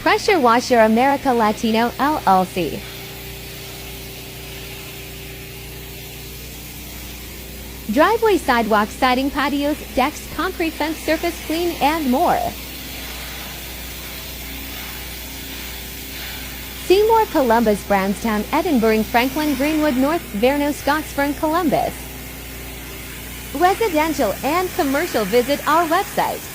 Pressure Washer America Latino LLC. Driveway, sidewalk, siding, patios, decks, concrete fence, surface clean, and more. Seymour, Columbus, Brownstown, Edinburgh, Franklin, Greenwood, North, Verno, Scottsburn, Columbus. Residential and commercial. Visit our website